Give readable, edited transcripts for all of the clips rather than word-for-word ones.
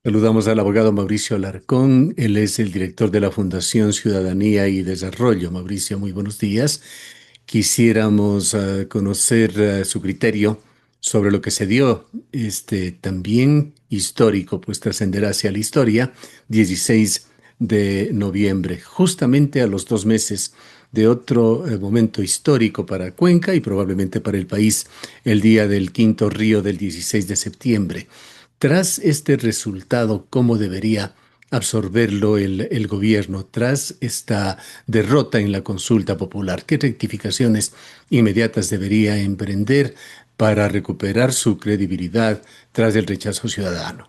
Saludamos al abogado Mauricio Alarcón. Él es el director de la Fundación Ciudadanía y Desarrollo. Mauricio, muy buenos días. Quisiéramos conocer su criterio sobre lo que se dio, también histórico, pues trascenderá hacia la historia, 16 de noviembre, justamente a los 2 meses de otro momento histórico para Cuenca y probablemente para el país, el día del Quinto Río del 16 de septiembre. Tras este resultado, ¿cómo debería absorberlo el gobierno tras esta derrota en la consulta popular? ¿Qué rectificaciones inmediatas debería emprender para recuperar su credibilidad tras el rechazo ciudadano?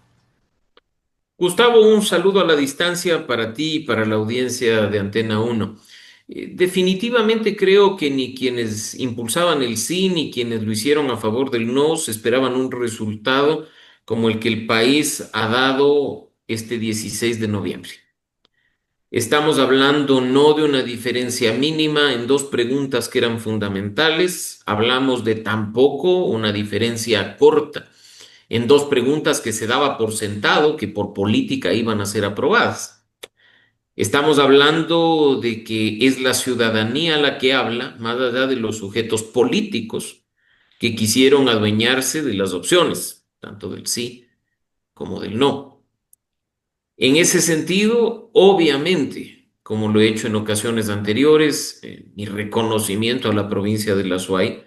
Gustavo, un saludo a la distancia para ti y para la audiencia de Antena Uno. Definitivamente creo que ni quienes impulsaban el sí ni quienes lo hicieron a favor del no se esperaban un resultado como el que el país ha dado este 16 de noviembre. Estamos hablando no de una diferencia mínima en dos preguntas que eran fundamentales, hablamos de tampoco una diferencia corta en dos preguntas que se daba por sentado que por política iban a ser aprobadas. Estamos hablando de que es la ciudadanía la que habla, más allá de los sujetos políticos que quisieron adueñarse de las opciones, tanto del sí como del no. En ese sentido, obviamente, como lo he hecho en ocasiones anteriores, mi reconocimiento a la provincia de La Suay,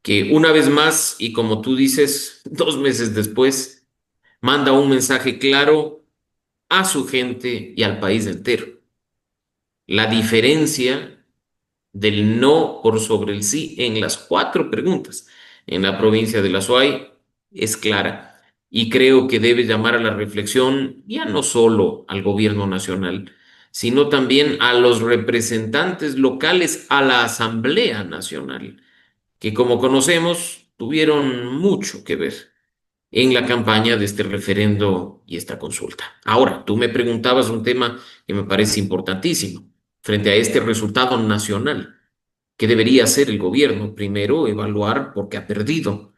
que una vez más, y como tú dices, 2 meses después, manda un mensaje claro a su gente y al país entero. La diferencia del no por sobre el sí en las cuatro preguntas en la provincia de La Suay es clara y creo que debe llamar a la reflexión ya no solo al gobierno nacional, sino también a los representantes locales, a la Asamblea Nacional, que como conocemos tuvieron mucho que ver en la campaña de este referendo y esta consulta. Ahora, tú me preguntabas un tema que me parece importantísimo frente a este resultado nacional. ¿Qué debería hacer el gobierno? Primero, evaluar por qué ha perdido,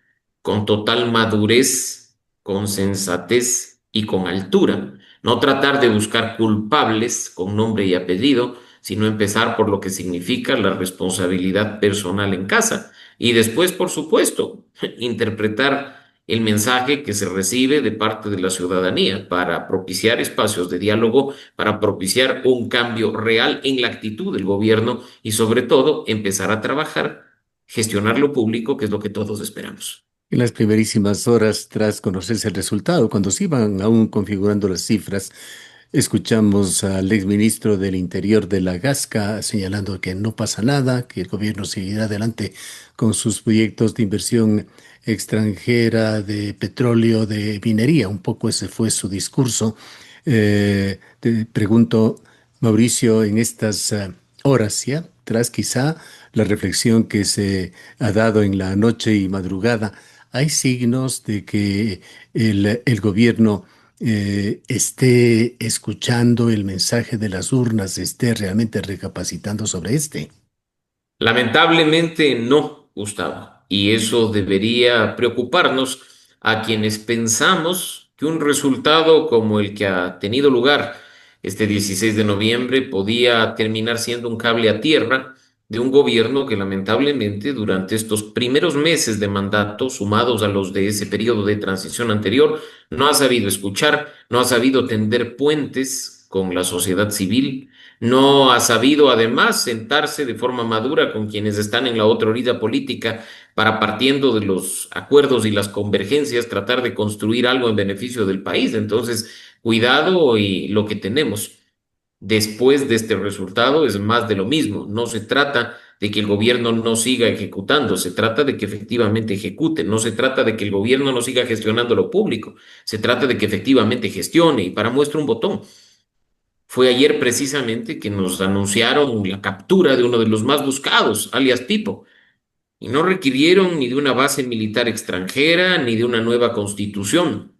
con total madurez, con sensatez y con altura. No tratar de buscar culpables con nombre y apellido, sino empezar por lo que significa la responsabilidad personal en casa. Y después, por supuesto, interpretar el mensaje que se recibe de parte de la ciudadanía para propiciar espacios de diálogo, para propiciar un cambio real en la actitud del gobierno y sobre todo empezar a trabajar, gestionar lo público, que es lo que todos esperamos. En las primerísimas horas tras conocerse el resultado, cuando se iban aún configurando las cifras, escuchamos al exministro del Interior de la Gasca señalando que no pasa nada, que el gobierno seguirá adelante con sus proyectos de inversión extranjera, de petróleo, de minería. Un poco ese fue su discurso. Te pregunto, Mauricio, en estas horas ya, tras quizá la reflexión que se ha dado en la noche y madrugada, ¿hay signos de que el gobierno esté escuchando el mensaje de las urnas, esté realmente recapacitando sobre este? Lamentablemente no, Gustavo, y eso debería preocuparnos a quienes pensamos que un resultado como el que ha tenido lugar este 16 de noviembre podía terminar siendo un cable a tierra de un gobierno que lamentablemente durante estos primeros meses de mandato, sumados a los de ese periodo de transición anterior, no ha sabido escuchar, no ha sabido tender puentes con la sociedad civil, no ha sabido además sentarse de forma madura con quienes están en la otra orilla política para, partiendo de los acuerdos y las convergencias, tratar de construir algo en beneficio del país. Entonces, cuidado y lo que tenemos después de este resultado es más de lo mismo. No se trata de que el gobierno no siga ejecutando, se trata de que efectivamente ejecute, no se trata de que el gobierno no siga gestionando lo público, se trata de que efectivamente gestione y para muestra un botón. Fue ayer precisamente que nos anunciaron la captura de uno de los más buscados, alias Pipo, y no requirieron ni de una base militar extranjera ni de una nueva constitución.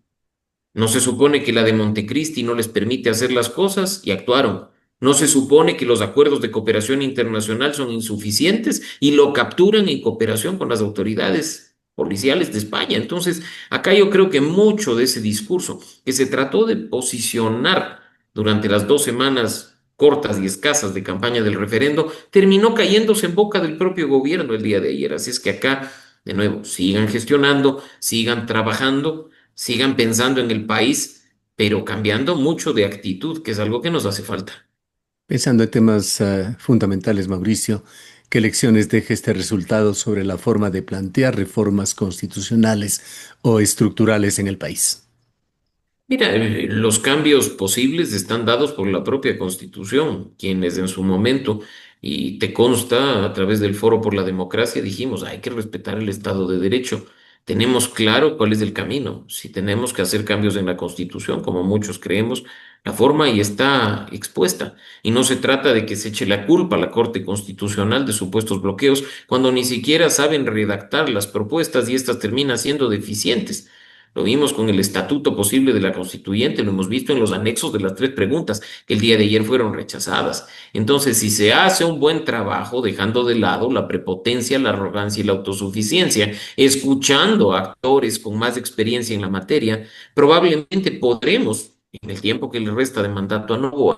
No se supone que la de Montecristi no les permite hacer las cosas y actuaron. No se supone que los acuerdos de cooperación internacional son insuficientes y lo capturan en cooperación con las autoridades. policiales de España. Entonces, acá yo creo que mucho de ese discurso que se trató de posicionar durante las 2 semanas cortas y escasas de campaña del referendo, terminó cayéndose en boca del propio gobierno el día de ayer. Así es que acá, de nuevo, sigan gestionando, sigan trabajando, sigan pensando en el país, pero cambiando mucho de actitud, que es algo que nos hace falta. Pensando en temas fundamentales, Mauricio, ¿qué lecciones deja este resultado sobre la forma de plantear reformas constitucionales o estructurales en el país? Mira, los cambios posibles están dados por la propia Constitución, quienes en su momento, y te consta a través del Foro por la Democracia, dijimos, hay que respetar el Estado de Derecho. Tenemos claro cuál es el camino. Si tenemos que hacer cambios en la Constitución, como muchos creemos, la forma ahí está expuesta. Y no se trata de que se eche la culpa a la Corte Constitucional de supuestos bloqueos, cuando ni siquiera saben redactar las propuestas y éstas terminan siendo deficientes. Lo vimos con el estatuto posible de la constituyente, lo hemos visto en los anexos de las 3 preguntas que el día de ayer fueron rechazadas. Entonces, si se hace un buen trabajo dejando de lado la prepotencia, la arrogancia y la autosuficiencia, escuchando a actores con más experiencia en la materia, probablemente podremos, en el tiempo que le resta de mandato a Novoa,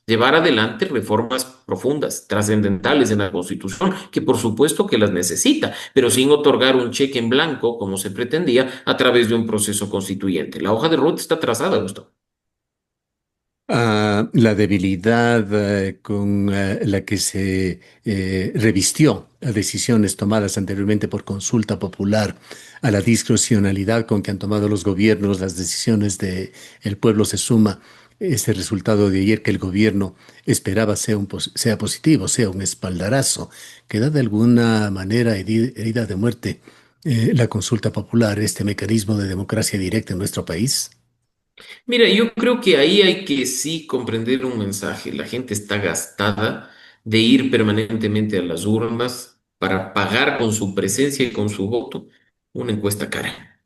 llevar adelante reformas profundas, trascendentales en la Constitución, que por supuesto que las necesita, pero sin otorgar un cheque en blanco, como se pretendía, a través de un proceso constituyente. La hoja de ruta está trazada, Gustavo. La debilidad con la que se revistió a decisiones tomadas anteriormente por consulta popular, a la discrecionalidad con que han tomado los gobiernos las decisiones de el pueblo se suma este resultado de ayer que el gobierno esperaba sea positivo, sea un espaldarazo, que da de alguna manera herida de muerte la consulta popular, este mecanismo de democracia directa en nuestro país. Mira, yo creo que ahí hay que sí comprender un mensaje. La gente está gastada de ir permanentemente a las urnas para pagar con su presencia y con su voto una encuesta cara.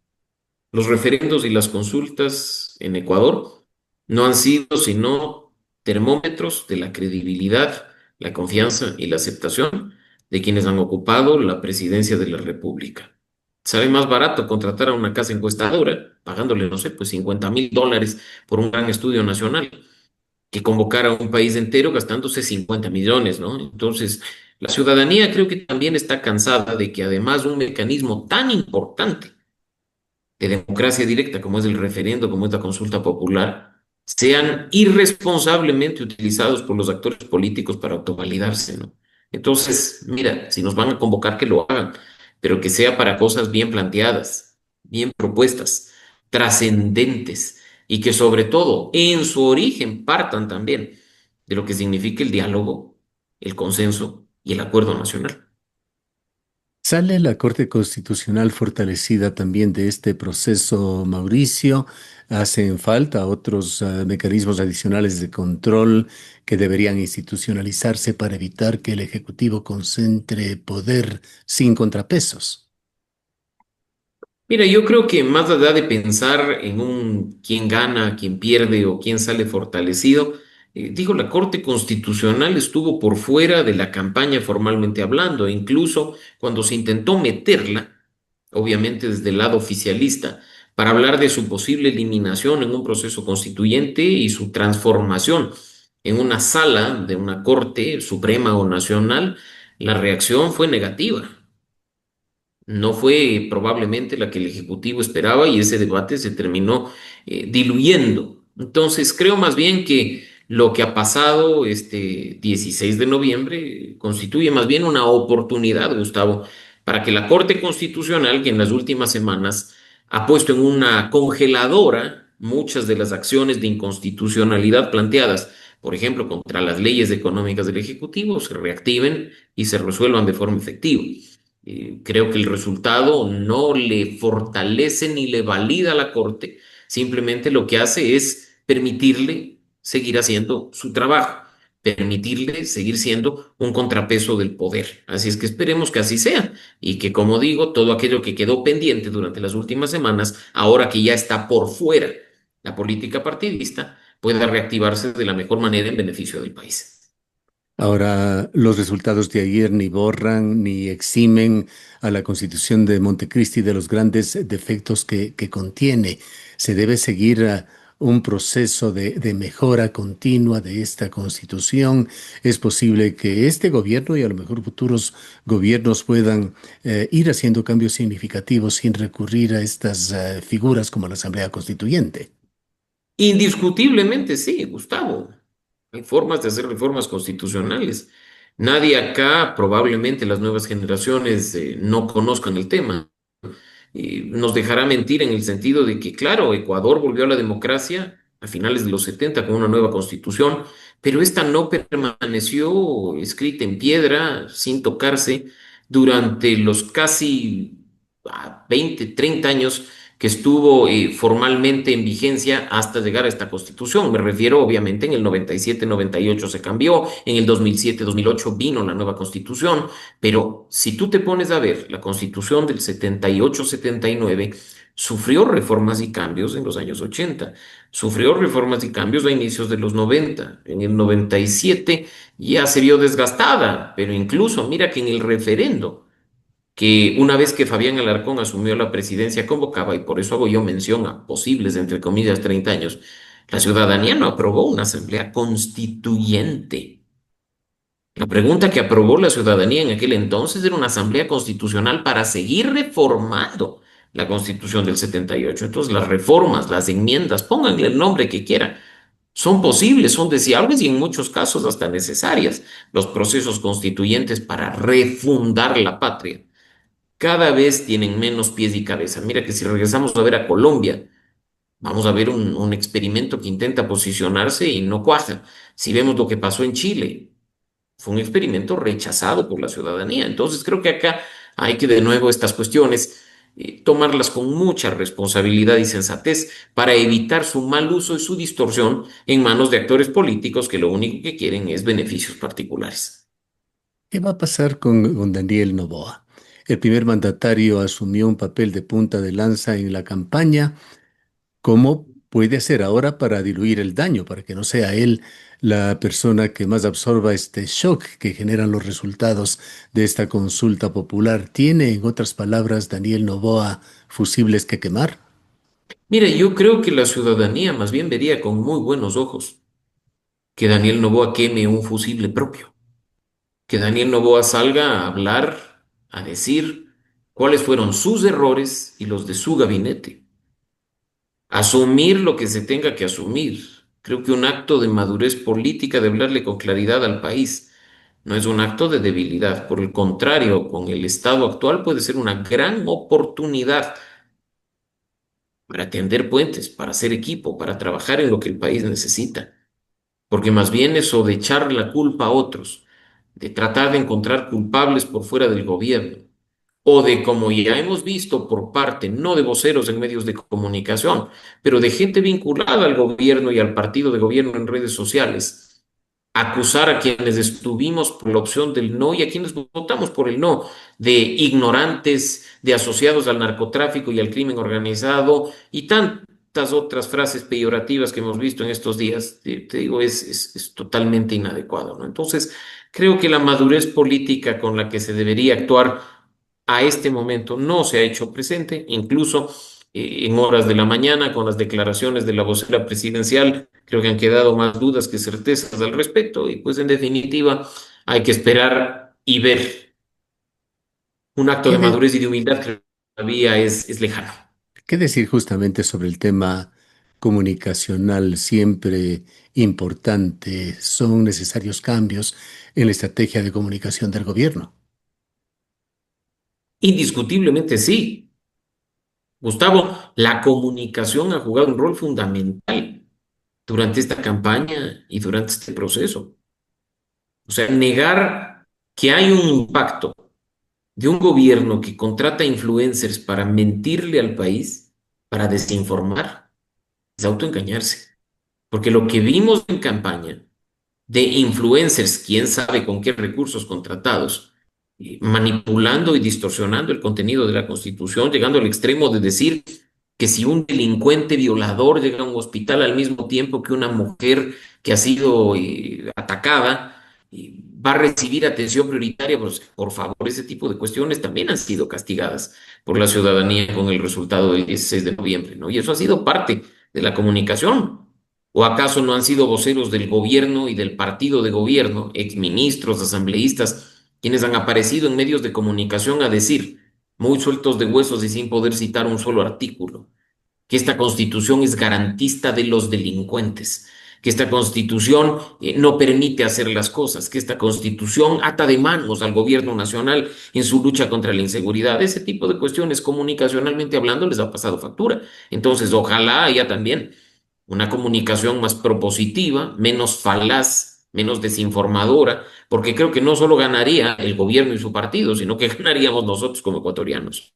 Los referendos y las consultas en Ecuador no han sido sino termómetros de la credibilidad, la confianza y la aceptación de quienes han ocupado la presidencia de la República. Sale más barato contratar a una casa encuestadora, pagándole, no sé, pues $50.000 por un gran estudio nacional, que convocar a un país entero gastándose 50 millones, ¿no? Entonces, la ciudadanía creo que también está cansada de que además un mecanismo tan importante de democracia directa, como es el referendo, como es la consulta popular, sean irresponsablemente utilizados por los actores políticos para autovalidarse, ¿no? Entonces, mira, si nos van a convocar, que lo hagan, pero que sea para cosas bien planteadas, bien propuestas, trascendentes, y que sobre todo en su origen partan también de lo que significa el diálogo, el consenso y el acuerdo nacional. ¿Sale la Corte Constitucional fortalecida también de este proceso, Mauricio? ¿Hacen falta otros mecanismos adicionales de control que deberían institucionalizarse para evitar que el Ejecutivo concentre poder sin contrapesos? Mira, yo creo que más allá de pensar en un quién gana, quién pierde o quién sale fortalecido, digo, la Corte Constitucional estuvo por fuera de la campaña formalmente hablando, e incluso cuando se intentó meterla, obviamente desde el lado oficialista, para hablar de su posible eliminación en un proceso constituyente y su transformación en una sala de una Corte Suprema o Nacional, la reacción fue negativa. No fue probablemente la que el Ejecutivo esperaba y ese debate se terminó diluyendo. Entonces, creo más bien que lo que ha pasado este 16 de noviembre constituye más bien una oportunidad, Gustavo, para que la Corte Constitucional, que en las últimas semanas ha puesto en una congeladora muchas de las acciones de inconstitucionalidad planteadas, por ejemplo, contra las leyes económicas del Ejecutivo, se reactiven y se resuelvan de forma efectiva. Creo que el resultado no le fortalece ni le valida a la Corte, simplemente lo que hace es permitirle seguir haciendo su trabajo, permitirle seguir siendo un contrapeso del poder. Así es que esperemos que así sea y que, como digo, todo aquello que quedó pendiente durante las últimas semanas, ahora que ya está por fuera la política partidista, pueda reactivarse de la mejor manera en beneficio del país. Ahora, los resultados de ayer ni borran ni eximen a la Constitución de Montecristi de los grandes defectos que contiene. Se debe seguir un proceso de mejora continua de esta Constitución. Es posible que este gobierno y a lo mejor futuros gobiernos puedan ir haciendo cambios significativos sin recurrir a estas figuras como la Asamblea Constituyente. Indiscutiblemente sí, Gustavo. Hay formas de hacer reformas constitucionales. Nadie acá, probablemente las nuevas generaciones, no conozcan el tema. Y nos dejará mentir en el sentido de que, claro, Ecuador volvió a la democracia a finales de los 70 con una nueva constitución, pero esta no permaneció escrita en piedra, sin tocarse, durante los casi 20, 30 años que estuvo formalmente en vigencia hasta llegar a esta constitución. Me refiero, obviamente, en el 97, 98 se cambió, en el 2007, 2008 vino la nueva constitución, pero si tú te pones a ver, la constitución del 78, 79 sufrió reformas y cambios en los años 80, sufrió reformas y cambios a inicios de los 90, en el 97 ya se vio desgastada, pero incluso mira que en el referendo, que una vez que Fabián Alarcón asumió la presidencia convocaba, y por eso hago yo mención a posibles, entre comillas, 30 años, la ciudadanía no aprobó una asamblea constituyente. La pregunta que aprobó la ciudadanía en aquel entonces era una asamblea constitucional para seguir reformando la constitución del 78. Entonces, las reformas, las enmiendas, pónganle el nombre que quieran, son posibles, son deseables y en muchos casos hasta necesarias. Los procesos constituyentes para refundar la patria cada vez tienen menos pies y cabeza. Mira que si regresamos a ver a Colombia, vamos a ver un experimento que intenta posicionarse y no cuaja. Si vemos lo que pasó en Chile, fue un experimento rechazado por la ciudadanía. Entonces creo que acá hay que de nuevo estas cuestiones tomarlas con mucha responsabilidad y sensatez para evitar su mal uso y su distorsión en manos de actores políticos que lo único que quieren es beneficios particulares. ¿Qué va a pasar con Daniel Noboa? El primer mandatario asumió un papel de punta de lanza en la campaña. ¿Cómo puede hacer ahora para diluir el daño, para que no sea él la persona que más absorba este shock que generan los resultados de esta consulta popular? ¿Tiene, en otras palabras, Daniel Noboa fusibles que quemar? Mire, yo creo que la ciudadanía más bien vería con muy buenos ojos que Daniel Noboa queme un fusible propio, que Daniel Noboa salga a hablar, a decir cuáles fueron sus errores y los de su gabinete. Asumir lo que se tenga que asumir. Creo que un acto de madurez política de hablarle con claridad al país no es un acto de debilidad. Por el contrario, con el estado actual puede ser una gran oportunidad para tender puentes, para hacer equipo, para trabajar en lo que el país necesita. Porque más bien eso de echar la culpa a otros, de tratar de encontrar culpables por fuera del gobierno, o de, como ya hemos visto por parte, no de voceros en medios de comunicación, pero de gente vinculada al gobierno y al partido de gobierno en redes sociales, acusar a quienes estuvimos por la opción del no y a quienes votamos por el no, de ignorantes, de asociados al narcotráfico y al crimen organizado y tantas otras frases peyorativas que hemos visto en estos días, te digo, es totalmente inadecuado, ¿no? Entonces, creo que la madurez política con la que se debería actuar a este momento no se ha hecho presente, incluso en horas de la mañana con las declaraciones de la vocera presidencial, creo que han quedado más dudas que certezas al respecto y pues en definitiva hay que esperar y ver. Un acto ¿Qué, de de- madurez y de humildad que todavía es lejano. qué decir justamente sobre el tema comunicacional siempre importante? ¿Son necesarios cambios en la estrategia de comunicación del gobierno? Indiscutiblemente sí. Gustavo, la comunicación ha jugado un rol fundamental durante esta campaña y durante este proceso. O sea, negar que hay un impacto de un gobierno que contrata influencers para mentirle al país, para desinformar, es autoengañarse. Porque lo que vimos en campaña de influencers, quién sabe con qué recursos contratados, manipulando y distorsionando el contenido de la Constitución, llegando al extremo de decir que si un delincuente violador llega a un hospital al mismo tiempo que una mujer que ha sido atacada, va a recibir atención prioritaria, pues por favor, ese tipo de cuestiones también han sido castigadas por la ciudadanía con el resultado del 16 de noviembre, ¿no? Y eso ha sido parte de la comunicación. ¿O acaso no han sido voceros del gobierno y del partido de gobierno, exministros, asambleístas, quienes han aparecido en medios de comunicación a decir, muy sueltos de huesos y sin poder citar un solo artículo, que esta constitución es garantista de los delincuentes, que esta constitución no permite hacer las cosas, que esta constitución ata de manos al gobierno nacional en su lucha contra la inseguridad? Ese tipo de cuestiones, comunicacionalmente hablando, les ha pasado factura. Entonces, ojalá haya también una comunicación más propositiva, menos falaz, menos desinformadora, porque creo que no solo ganaría el gobierno y su partido, sino que ganaríamos nosotros como ecuatorianos.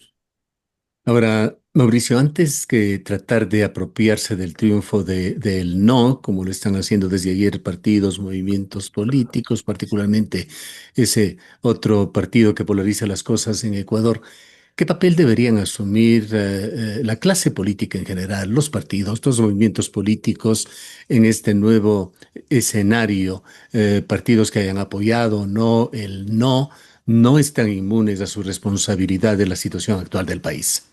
Ahora, Mauricio, antes que tratar de apropiarse del triunfo del no, como lo están haciendo desde ayer partidos, movimientos políticos, particularmente ese otro partido que polariza las cosas en Ecuador, ¿qué papel deberían asumir la clase política en general, los partidos, los movimientos políticos en este nuevo escenario? Partidos que hayan apoyado o no el no están inmunes a su responsabilidad de la situación actual del país.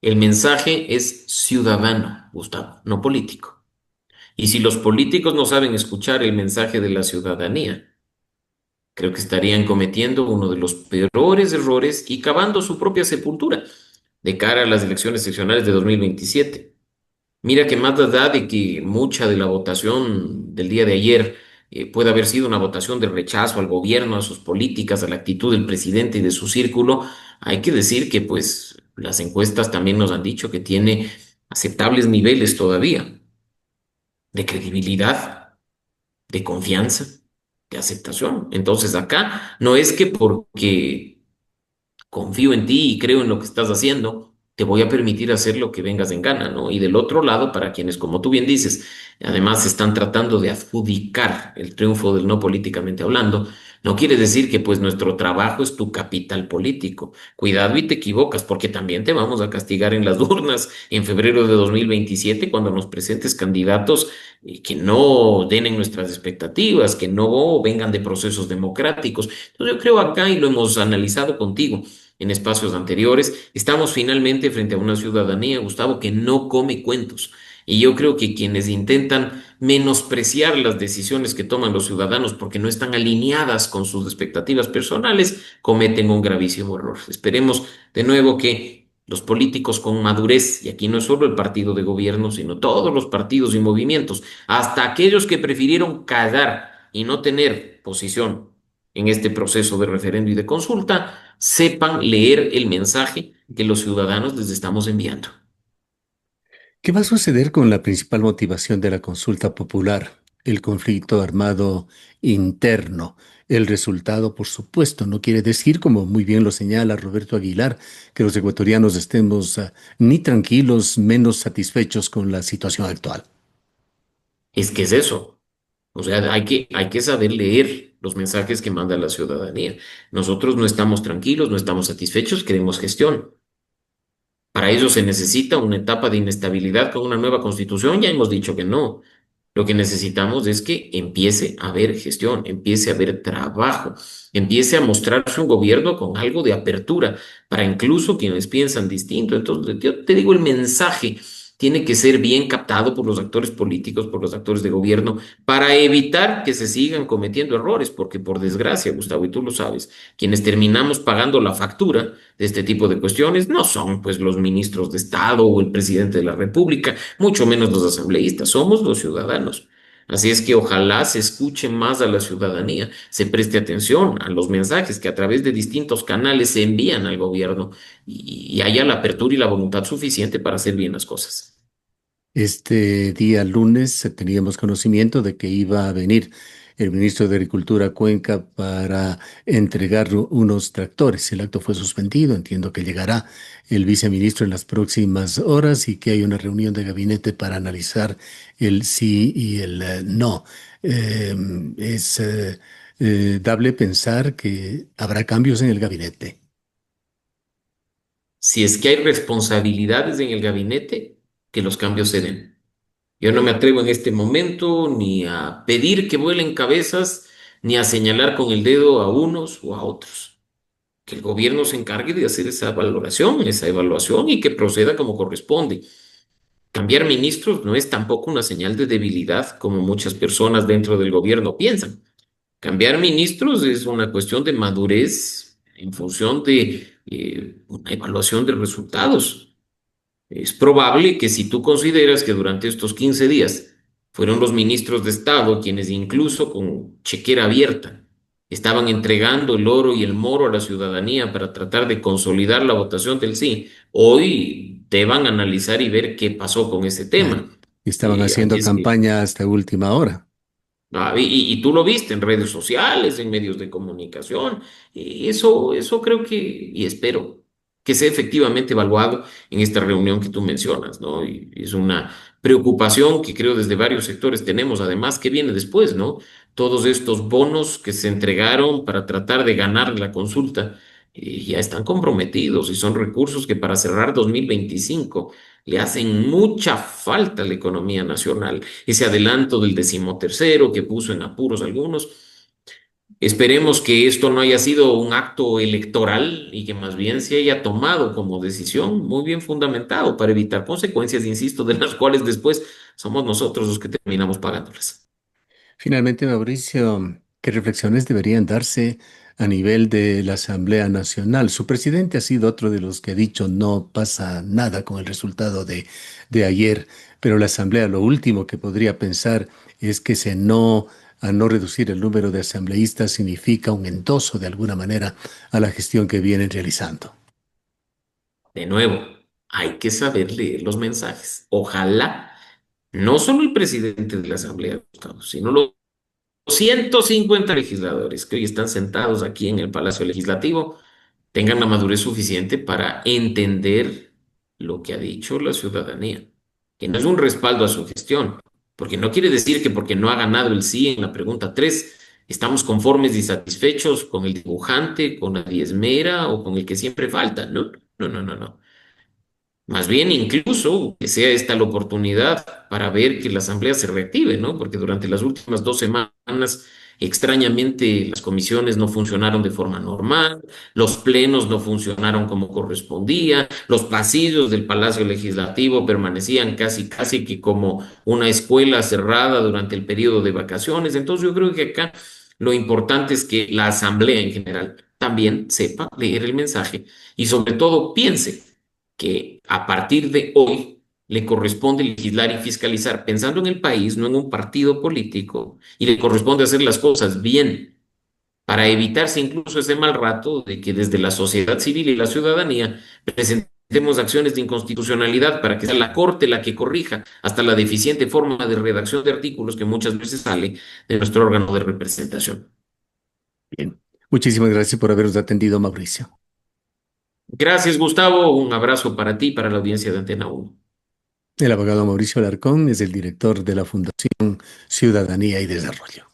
El mensaje es ciudadano, Gustavo, no político. Y si los políticos no saben escuchar el mensaje de la ciudadanía, creo que estarían cometiendo uno de los peores errores y cavando su propia sepultura de cara a las elecciones seccionales de 2027. Mira que más allá de que mucha de la votación del día de ayer puede haber sido una votación de rechazo al gobierno, a sus políticas, a la actitud del presidente y de su círculo, hay que decir que pues las encuestas también nos han dicho que tiene aceptables niveles todavía de credibilidad, de confianza, de aceptación. Entonces acá no es que porque confío en ti y creo en lo que estás haciendo, te voy a permitir hacer lo que vengas en gana, ¿no? Y del otro lado, para quienes, como tú bien dices, además están tratando de adjudicar el triunfo del no políticamente hablando, no quiere decir que pues nuestro trabajo es tu capital político. Cuidado y te equivocas, porque también te vamos a castigar en las urnas en febrero de 2027 cuando nos presentes candidatos que no den en nuestras expectativas, que no vengan de procesos democráticos. Entonces yo creo acá, y lo hemos analizado contigo, en espacios anteriores, estamos finalmente frente a una ciudadanía, Gustavo, que no come cuentos. Y yo creo que quienes intentan menospreciar las decisiones que toman los ciudadanos porque no están alineadas con sus expectativas personales, cometen un gravísimo error. Esperemos de nuevo que los políticos con madurez, y aquí no es solo el partido de gobierno, sino todos los partidos y movimientos, hasta aquellos que prefirieron callar y no tener posición en este proceso de referendo y de consulta, sepan leer el mensaje que los ciudadanos les estamos enviando. ¿Qué va a suceder con la principal motivación de la consulta popular? El conflicto armado interno. El resultado, por supuesto, no quiere decir, como muy bien lo señala Roberto Aguilar, que los ecuatorianos estemos ni tranquilos, menos satisfechos con la situación actual. Es que es eso. O sea, hay que saber leer los mensajes que manda la ciudadanía. Nosotros no estamos tranquilos, no estamos satisfechos, queremos gestión. Para ello se necesita una etapa de inestabilidad con una nueva constitución. Ya hemos dicho que no. Lo que necesitamos es que empiece a haber gestión, empiece a haber trabajo, empiece a mostrarse un gobierno con algo de apertura para incluso quienes piensan distinto. Entonces, yo te digo, el mensaje tiene que ser bien captado por los actores políticos, por los actores de gobierno, para evitar que se sigan cometiendo errores, porque por desgracia, Gustavo, y tú lo sabes, quienes terminamos pagando la factura de este tipo de cuestiones no son pues los ministros de Estado o el presidente de la República, mucho menos los asambleístas, somos los ciudadanos. Así es que ojalá se escuche más a la ciudadanía, se preste atención a los mensajes que a través de distintos canales se envían al gobierno y haya la apertura y la voluntad suficiente para hacer bien las cosas. Este día lunes teníamos conocimiento de que iba a venir el ministro de Agricultura a Cuenca para entregar unos tractores. El acto fue suspendido. Entiendo que llegará el viceministro en las próximas horas y que hay una reunión de gabinete para analizar el sí y el no. Eh, es dable pensar que habrá cambios en el gabinete. Si es que hay responsabilidades en el gabinete, que los cambios se den. Yo no me atrevo en este momento ni a pedir que vuelen cabezas, ni a señalar con el dedo a unos o a otros. Que el gobierno se encargue de hacer esa valoración, esa evaluación y que proceda como corresponde. Cambiar ministros no es tampoco una señal de debilidad como muchas personas dentro del gobierno piensan. Cambiar ministros es una cuestión de madurez en función de una evaluación de resultados. Es probable que si tú consideras que durante estos 15 días fueron los ministros de Estado quienes incluso con chequera abierta estaban entregando el oro y el moro a la ciudadanía para tratar de consolidar la votación del sí, hoy deban analizar y ver qué pasó con ese Claro. tema. Y estaban Aquí haciendo es que campaña hasta última hora. y tú lo viste en redes sociales, en medios de comunicación, y eso creo que, y espero que sea efectivamente evaluado en esta reunión que tú mencionas, ¿no? Y es una preocupación que creo desde varios sectores tenemos, además, que viene después, ¿no? Todos estos bonos que se entregaron para tratar de ganar la consulta, ya están comprometidos y son recursos que para cerrar 2025 le hacen mucha falta a la economía nacional ese adelanto del decimotercero que puso en apuros a algunos. Esperemos que esto no haya sido un acto electoral y que más bien se haya tomado como decisión muy bien fundamentado para evitar consecuencias, insisto, de las cuales después somos nosotros los que terminamos pagándolas. Finalmente, Mauricio, ¿qué reflexiones deberían darse a nivel de la Asamblea Nacional? Su presidente ha sido otro de los que ha dicho no pasa nada con el resultado de ayer, pero la Asamblea lo último que podría pensar es que a no reducir el número de asambleístas significa un endoso de alguna manera a la gestión que vienen realizando. De nuevo, hay que saber leer los mensajes. Ojalá no solo el presidente de la Asamblea, Gustavo, sino los 150 legisladores que hoy están sentados aquí en el Palacio Legislativo tengan la madurez suficiente para entender lo que ha dicho la ciudadanía, que no es un respaldo a su gestión, porque no quiere decir que porque no ha ganado el sí en la pregunta 3 estamos conformes y satisfechos con el dibujante, con la diezmera o con el que siempre falta. No, no, no, no, no. Más bien, incluso que sea esta la oportunidad para ver que la asamblea se reactive, ¿no? Porque durante las últimas 2 semanas, extrañamente, las comisiones no funcionaron de forma normal, los plenos no funcionaron como correspondía, los pasillos del Palacio Legislativo permanecían casi, casi que como una escuela cerrada durante el periodo de vacaciones. Entonces, yo creo que acá lo importante es que la asamblea en general también sepa leer el mensaje y sobre todo piense que a partir de hoy le corresponde legislar y fiscalizar pensando en el país, no en un partido político, y le corresponde hacer las cosas bien para evitarse incluso ese mal rato de que desde la sociedad civil y la ciudadanía presentemos acciones de inconstitucionalidad para que sea la Corte la que corrija hasta la deficiente forma de redacción de artículos que muchas veces sale de nuestro órgano de representación. Bien, muchísimas gracias por habernos atendido, Mauricio. Gracias, Gustavo. Un abrazo para ti y para la audiencia de Antena 1. El abogado Mauricio Alarcón es el director de la Fundación Ciudadanía y Desarrollo.